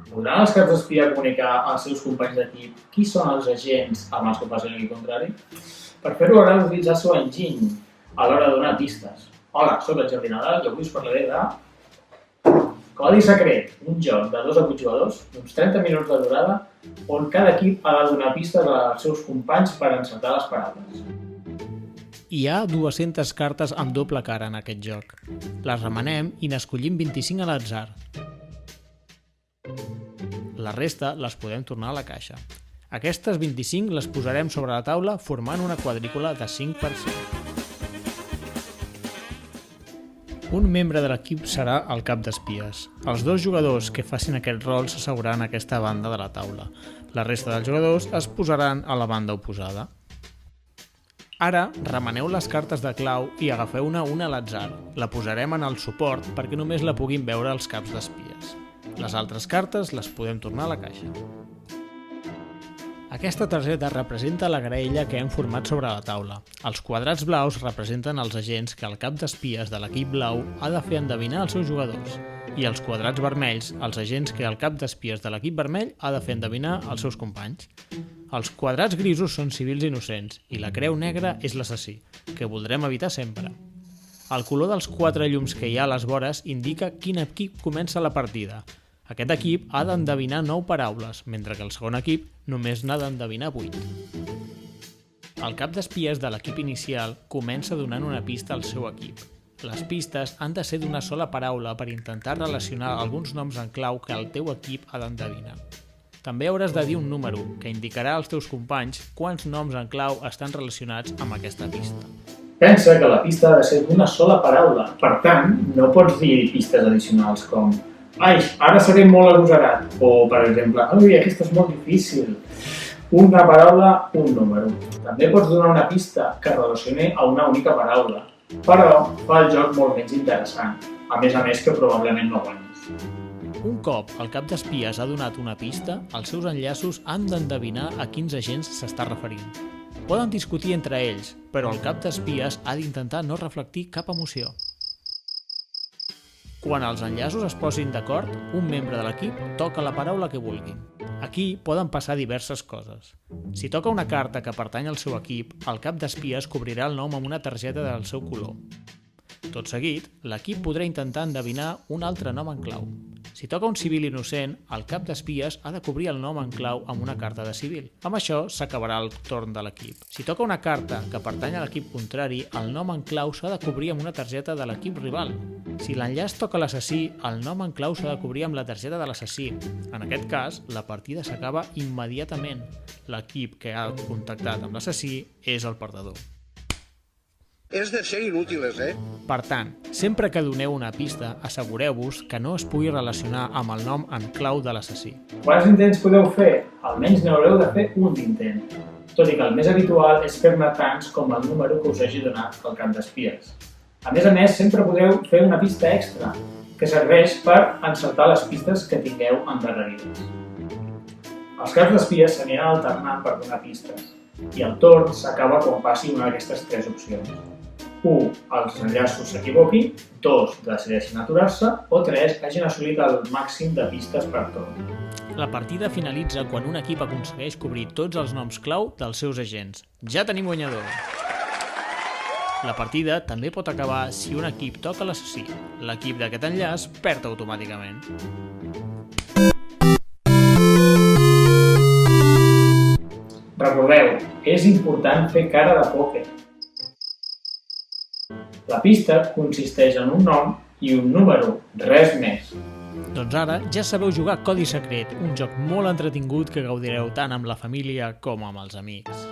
Podran els caps d'espia comunicar als seus companys d'equip qui són els agents amb els que passi l'equip contrari? Per fer-ho haurà d'utilitzar el seu enginy a l'hora de donar pistes. Hola, sóc el Jordi Nadal i avui us parlaré de Codi Secret, un joc de 2 a 8 jugadors, d'uns 30 minuts de durada, on cada equip ha de donar pistes als seus companys per encertar les paraules. Hi ha 200 cartes amb doble cara en aquest joc. Les remenem i n'escollim 25 a l'atzar. La resta les podem tornar a la caixa. Aquestes 25 les posarem sobre la taula formant una quadrícula de 5 per 5. Un membre de l'equip serà el cap d'espies. Els 2 jugadors que facin aquest rol s'asseuran a aquesta banda de la taula. La resta dels jugadors es posaran a la banda oposada. Ara, remeneu les cartes de clau i agafeu-ne una a l'atzar. La posarem en el suport perquè només la puguin veure els caps d'espies. Les altres cartes les podem tornar a la caixa. Aquesta targeta representa la graella que hem format sobre la taula. Els quadrats blaus representen els agents que el cap d'espies de l'equip blau ha de fer endevinar als seus jugadors, i els quadrats vermells, els agents que el cap d'espies de l'equip vermell ha de fer endevinar als seus companys. Els quadrats grisos són civils innocents i la creu negra és l'assassí, que voldrem evitar sempre. El color dels 4 llums que hi ha a les vores indica quin equip comença la partida. Aquest equip ha d'endevinar 9 paraules, mentre que el segon equip només n'ha d'endevinar 8. El cap d'espies de l'equip inicial comença donant una pista al seu equip. Les pistes han de ser d'una sola paraula per intentar relacionar alguns noms en clau que el teu equip ha d'endevinar. També hauràs de dir un número, que indicarà als teus companys quants noms en clau estan relacionats amb aquesta pista. Pensa que la pista ha de ser d'una sola paraula, per tant, no pots dir pistes addicionals com ai, ara seré molt agosarat, o, per exemple, ai, aquesta és molt difícil. Una paraula, un número. També pots donar una pista que relacioni a una única paraula, però fa el joc molt menys interessant, a més que probablement no guanyis. Un cop el cap d'espies ha donat una pista, els seus enllaços han d'endevinar a quins agents s'està referint. Poden discutir entre ells, però el cap d'espies ha d'intentar no reflectir cap emoció. Quan els enllaços es posin d'acord, un membre de l'equip toca la paraula que vulgui. Aquí poden passar diverses coses. Si toca una carta que pertany al seu equip, el cap d'espies cobrirà el nom amb una targeta del seu color. Tot seguit, l'equip podrà intentar endevinar un altre nom en clau. Si toca un civil innocent, el cap d'espies ha de cobrir el nom en clau amb una carta de civil. Amb això s'acabarà el torn de l'equip. Si toca una carta que pertany a l'equip contrari, el nom en clau s'ha de cobrir amb una targeta de l'equip rival. Si l'enllaç toca l'assassí, el nom en clau s'ha de cobrir amb la targeta de l'assassí. En aquest cas, la partida s'acaba immediatament. L'equip que ha contactat amb l'assassí és el perdedor. És de ser inútiles, Per tant, sempre que doneu una pista, assegureu-vos que no es pugui relacionar amb el nom en clau de l'assassí. Quants intents podeu fer? Almenys n'haureu de fer un intent, tot i que el més habitual és fer-ne tants com el número que us hagi donat el cap d'espies. A més, sempre podeu fer una pista extra, que serveix per encertar les pistes que tingueu endarrerides. Els caps d'espies s'aniran alternant per donar pistes, i el torn s'acaba quan passi una d'aquestes 3 opcions. 1. Els enllaços s'equivoquin, 2. Decideixin aturar-se, o 3. Hagin assolit el màxim de pistes per torn. La partida finalitza quan un equip aconsegueix cobrir tots els noms clau dels seus agents. Ja tenim guanyador! La partida també pot acabar si un equip toca l'assassí. L'equip d'aquest enllaç perd automàticament. Recordeu, és important fer cara de pòquer. La pista consisteix en un nom i un número, res més. Doncs ara ja sabeu jugar Codi Secret, un joc molt entretingut que gaudireu tant amb la família com amb els amics.